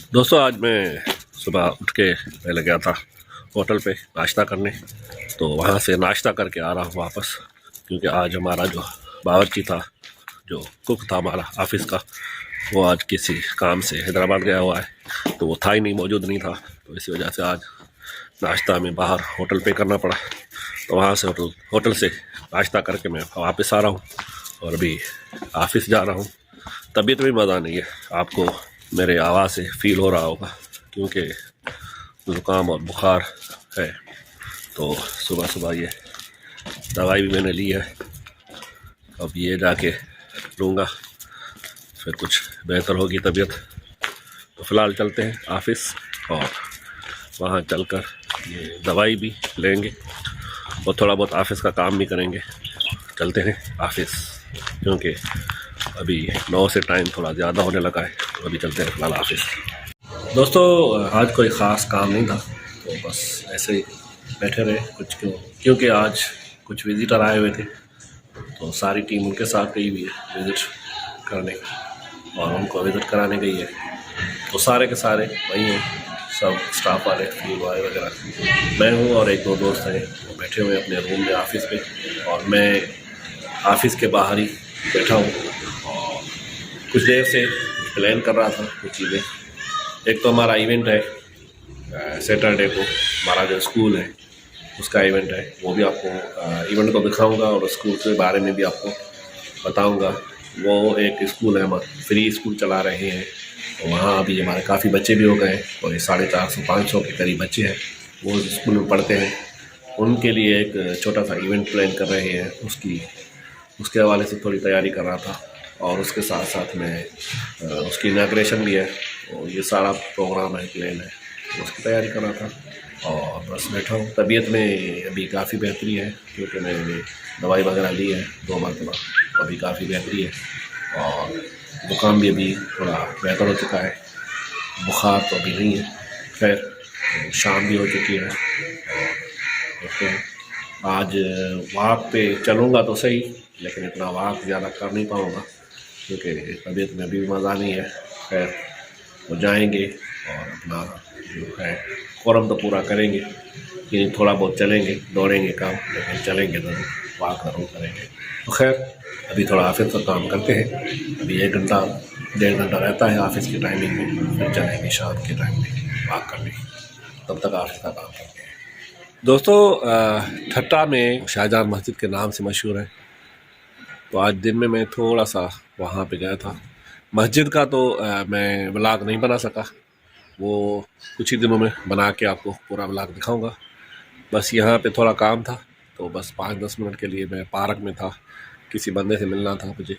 दोस्तों आज मैं सुबह उठ के पहले गया था होटल पे नाश्ता करने। तो वहाँ से नाश्ता करके आ रहा हूँ वापस, क्योंकि आज हमारा जो बावर्ची था, जो कुक था हमारा ऑफिस का, वो आज किसी काम से हैदराबाद गया हुआ है, तो वो था ही नहीं, मौजूद नहीं था। तो इसी वजह से आज नाश्ता में बाहर होटल पे करना पड़ा। तो वहाँ से होटल से नाश्ता करके मैं वापस आ रहा हूँ और अभी ऑफिस जा रहा हूँ। तबीयत में मज़ा नहीं है, आपको मेरे आवाज़ से फील हो रहा होगा, क्योंकि ज़ुकाम और बुखार है। तो सुबह सुबह ये दवाई भी मैंने ली है, अब ये जाके लूँगा, फिर कुछ बेहतर होगी तबीयत। तो फ़िलहाल चलते हैं ऑफिस और वहाँ चलकर ये दवाई भी लेंगे और थोड़ा बहुत ऑफिस का काम भी करेंगे। चलते हैं ऑफिस, क्योंकि अभी 9 से टाइम थोड़ा ज़्यादा होने लगा है। तो अभी चलते हैं फिलहाल ऑफिस। दोस्तों आज कोई ख़ास काम नहीं था, तो बस ऐसे ही बैठे रहे क्योंकि आज कुछ विज़िटर आए हुए थे, तो सारी टीम उनके साथ गई हुई है विज़िट करने और उनको विज़िट कराने गई है। तो सारे के सारे वही हैं, सब स्टाफ वाले, फील्ड वाले वगैरह। मैं हूँ और एक दो दोस्त हैं, वो बैठे हुए अपने रूम में ऑफिस पे, और मैं ऑफिस के बाहर ही बैठा हूँ और कुछ देर से प्लान कर रहा था कुछ चीज़ें। एक तो हमारा इवेंट है सैटरडे को, हमारा जो स्कूल है उसका इवेंट है, वो भी आपको इवेंट को दिखाऊंगा और स्कूल के बारे में भी आपको बताऊंगा। वो एक स्कूल है, हम फ्री स्कूल चला रहे हैं, तो वहाँ अभी हमारे काफ़ी बच्चे भी हो गए हैं और 450-500 के करीब बच्चे हैं वो स्कूल में पढ़ते हैं। उनके लिए एक छोटा सा इवेंट प्लान कर रहे हैं, उसके हवाले से थोड़ी तैयारी कर रहा था, और उसके साथ साथ में उसकी इनाग्रेशन भी है, तो ये सारा प्रोग्राम है, प्लान है, तो उसकी तैयारी कर रहा था और बस बैठा हूँ। तबीयत में अभी काफ़ी बेहतरी है, क्योंकि मैंने दवाई वगैरह ली है 2 मरतबा, तो अभी काफ़ी बेहतरी है और ज़ुकाम भी अभी थोड़ा बेहतर हो चुका है। बुखार तो अभी नहीं है, खैर शाम भी हो चुकी है और देखते हैं। आज वॉक पे चलूँगा तो सही, लेकिन इतना वॉक ज़्यादा कर नहीं पाऊँगा क्योंकि तबीयत में अभी मज़ा नहीं है। खैर वो जाएंगे और अपना जो है फॉर्म तो पूरा करेंगे, कि थोड़ा बहुत चलेंगे, दौड़ेंगे काम, लेकिन चलेंगे ज़रूर, वॉक ज़रूर करेंगे। तो खैर अभी थोड़ा ऑफिस का काम करते हैं, अभी 1 घंटा 1.5 घंटा रहता है ऑफिस की टाइमिंग में, फिर चलेंगे शाम के टाइम में वॉक करने, तब तक ऑफिस का काम करते हैं। दोस्तों ठट्टा में शाहजहां मस्जिद के नाम से मशहूर है, तो आज दिन में मैं थोड़ा सा वहाँ पे गया था। मस्जिद का तो मैं व्लॉग नहीं बना सका, वो कुछ ही दिनों में बना के आपको पूरा व्लॉग दिखाऊंगा। बस यहाँ पे थोड़ा काम था, तो बस 5-10 मिनट के लिए मैं पार्क में था, किसी बंदे से मिलना था मुझे,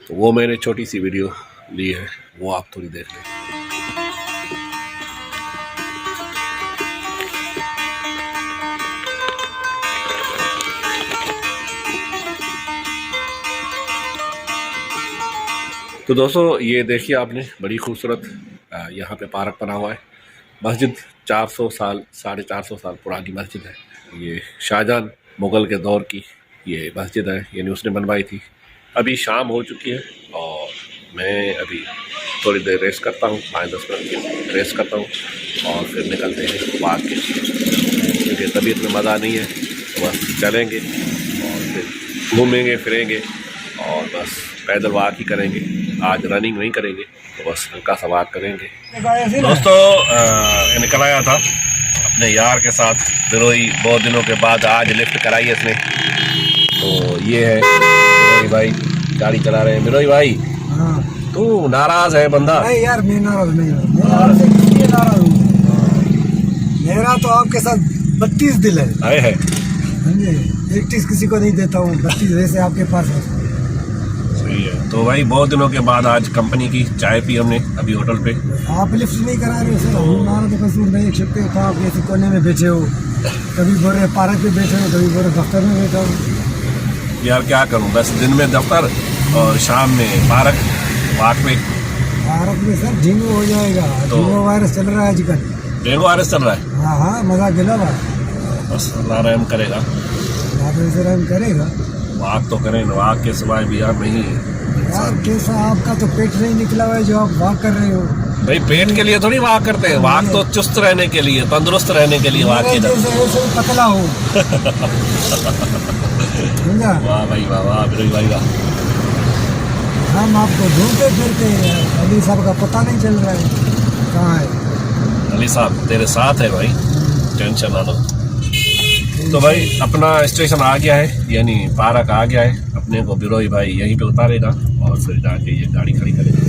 तो वो मैंने छोटी सी वीडियो ली है, वो आप थोड़ी देख लें। तो दोस्तों ये देखिए आपने, बड़ी खूबसूरत यहाँ पे पार्क बना हुआ है। मस्जिद 400 साल 450 साल पुरानी मस्जिद है। ये शाहजहां मुग़ल के दौर की ये मस्जिद है, यानी उसने बनवाई थी। अभी शाम हो चुकी है और मैं अभी थोड़ी देर रेस्ट करता हूँ, 5-10 मिनट की रेस्ट करता हूँ और फिर निकलते हैं वॉक के लिए, क्योंकि तबीयत में मज़ा नहीं है, तो बस चलेंगे और फिर घूमेंगे फिरेंगे और बस पैदल वॉक ही करेंगे। आज रनिंग नहीं करेंगे, तो बस हल्का सा वॉक करेंगे। दोस्तों निकल आया था अपने यार के साथ, बिरोई, बहुत दिनों के बाद आज लिफ्ट कराई है इसने। तो ये है बिरोई भाई, गाड़ी चला रहे हैं। बिरोई भाई तू नाराज है बंदा? नहीं यार, मैं नाराज नहीं हूँ, मैं नाराज हूँ। मेरा तो आपके साथ 32 दिल है। 31 किसी को नहीं देता हूँ, 32 वैसे आपके पास है। सही है। तो भाई बहुत दिनों के बाद आज कंपनी की चाय पी हमने अभी होटल पे। आप लिफ्ट नहीं करा रहे हो सर, हमारा तो कसूर नहीं। एक सकते हो आप ऐसे कोने में बैठे हो, कभी बोरे पार्क पे बैठे हो, कभी बोरे दफ्तर में बैठा हो। यार क्या करूँ, बस दिन में दफ्तर और शाम में पार्क वॉक पे। पार्क में सर डेंगू हो जाएगा, डेंगू वायरस चल रहा है आजकल। डेंगू वायरस चल रहा है? हाँ, मजा गिला हुआ। बस अल्लाह रहम करेगा, रहम करेगा। वॉक तो करें, वॉक के सिवाय भी यार नहीं है यार। कैसा आपका तो पेट नहीं निकला हुआ है जो आप वॉक कर रहे हो। भाई पेट के लिए थोड़ी वाक करते हैं, वाक तो चुस्त रहने के लिए, तंदुरुस्त रहने के लिए वाक मेरे की जाती जैसे ऐसे ही पतला हो समझा। वाह भाई वाह, वाह बिरोई भाई वाह। हम आपको ढूंढते फिरते हैं, अली साहब का पता नहीं चल रहा है कहाँ है। अली साहब तेरे साथ है भाई, टेंशन ना लो। तो भाई अपना स्टेशन आ गया है, यानी पार्क आ गया है। अपने को बिरोई भाई यहीं पे उतारेगा और फिर जाके ये गाड़ी खड़ी करेगा।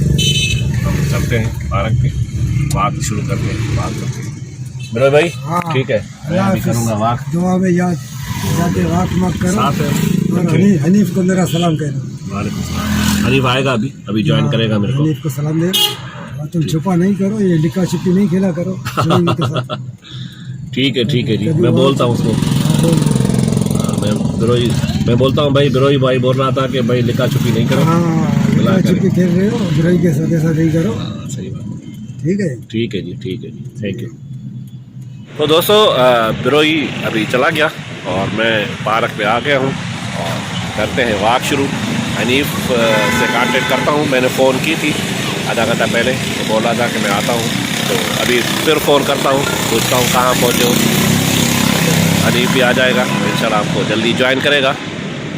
हम चलते हैं पार्क पे, वाक शुरू करते हैं, वाक करते हैं बिरोई भाई। हाँ। ठीक है, मैं भी करूँगा वाक। दुआ में याद जाके वाक मत करो। साथ है। और हनीफ को मेरा सलाम कहना। वालेकुम सलाम। हनीफ आएगा अभी ज्वाइन करेगा मेरे को। हनीफ को सलाम दे। तुम छुपा नहीं करो, ये लिखा छिपी नहीं खेला करो के साथ। ठीक है जी, मैं बोलता हूँ उसको। मैं बोलता हूँ भाई, बिरोई भाई बोल रहा था कि भाई लिखा छुपी नहीं करो। हाँ, लिखा छिपी खेल रहे हो, बिरोई के साथ ऐसा नहीं करो। सही बात। ठीक है जी, थैंक यू। तो दोस्तों बिरोई अभी चला गया और मैं पार्क पे आ गया हूँ और करते हैं वाक शुरू। हनीफ से कांटेक्ट करता हूँ, मैंने फ़ोन की थी आधा घंटा पहले, तो बोला था कि मैं आता हूँ। तो अभी फिर फ़ोन करता हूँ, पूछता हूँ कहाँ पहुँचे हो। हनीफ भी आ जाएगा इंशाल्लाह, आपको जल्दी ज्वाइन करेगा।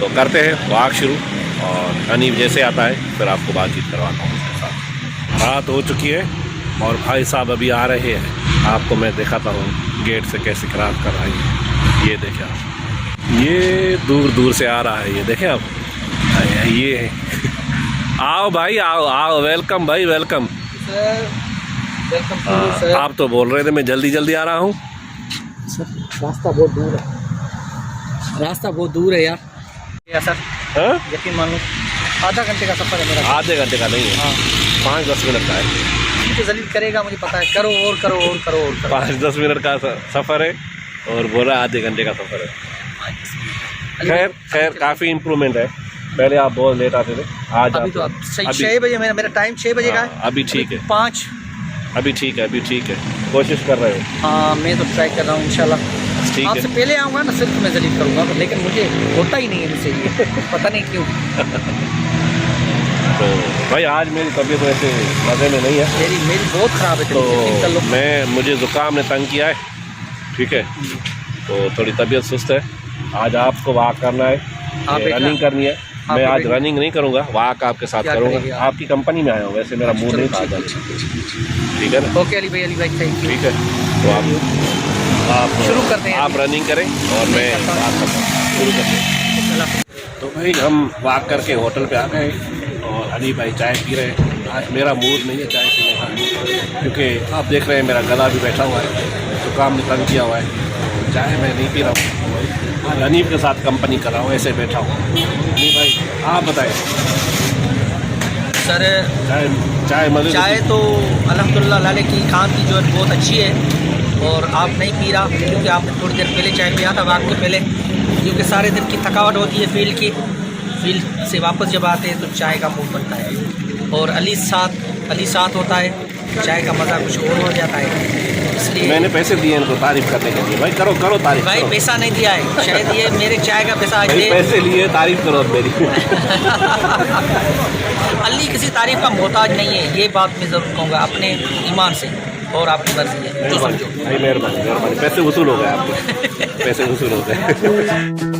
तो करते हैं वाक शुरू और हनीफ जैसे आता है फिर आपको बातचीत करवाता हूँ उसके साथ। रात हो चुकी है और भाई साहब अभी आ रहे हैं, आपको मैं दिखाता हूँ गेट से कैसे क्रॉस कर रही है। ये देखें आप, ये दूर दूर से आ रहा है, ये देखें आप, ये है। आओ भाई आओ, वेलकम भाई, वेलकम। आप तो बोल रहे थे मैं जल्दी आ रहा हूँ। रास्ता बहुत दूर है यार सर। हाँ? यकीन मान लो आधा घंटे का सफ़र है मेरा। आधे घंटे का नहीं है, हाँ 5-10 मिनट का है। मुझे जलील करेगा, मुझे पता है। करो और करो और करो और करो। 5-10 मिनट का सफ़र है और बोला आधे घंटे का सफ़र है। खैर काफ़ी इम्प्रूवमेंट है, पहले आप बहुत लेट आते थे, आज अभी तो आप सही 6 बजे, मेरा टाइम 6 बजे का है। अभी ठीक है, 5 अभी ठीक है, कोशिश कर रहे हो। हाँ मैं तो ट्राई कर रहा हूँ इंशाल्लाह। ठीक आपसे है, पहले आऊँगा ना सिर्फ मैं जलील करूँगा, लेकिन मुझे होता ही नहीं है मुझसे ये पता नहीं क्यों। तो भाई आज मेरी तबीयत वैसे मज़े में नहीं है, मेरी बहुत ख़राब है तो मुझे ज़ुकाम ने तंग किया है, ठीक है, तो थोड़ी तबीयत सुस्त है। आज आपको वॉक करना है, रनिंग करनी है। मैं आज रनिंग नहीं करूंगा, वॉक आपके साथ करूंगा। आपकी कंपनी में आया हूँ, वैसे मेरा मूड नहीं था आज, ठीक है ना। ओके अली भाई थैंक यू। ठीक है, तो आप शुरू करते हैं, आप रनिंग करें और मैं वॉक करता हूँ, शुरू करते हैं। तो भाई हम वॉक करके होटल पे आ गए और अली भाई चाय पी रहे हैं। आज मेरा मूड नहीं है चाय पीने का, क्योंकि आप देख रहे हैं मेरा गला भी बैठा हुआ है, जुकाम ने तंग किया हुआ है। चाय मैं नहीं पी रहा हूँ, आज हनीफ के साथ कंपनी कर रहा हूँ, ऐसे बैठा हूँ। हनीफ भाई आप बताएं सर। चाय तो अल्हम्दुलिल्लाह लाले की खान की जो है बहुत अच्छी है और आप नहीं पी रहा, क्योंकि आपने थोड़ी देर पहले चाय पिया था वॉक के पहले, क्योंकि सारे दिन की थकावट होती है फील्ड से वापस जब आते हैं तो चाय का मूड बनता है। और अली साथ होता है, चाय का मज़ा कुछ और हो जाता है। इसलिए मैंने पैसे दिए इनको तारीफ करने के लिए। भाई करो तारीफ। भाई करो। पैसा नहीं दिया है, शायद ये मेरे चाय का पैसा आज दे। पैसे लिए, तारीफ करो अब मेरी। अली किसी तारीफ का मोहताज नहीं है, ये बात मैं ज़रूर कहूँगा अपने ईमान से, और आपकी मर्जी है जो समझो। मेहरबानी, पैसे वसूल हो गए आपके। पैसे वसूल हो गए।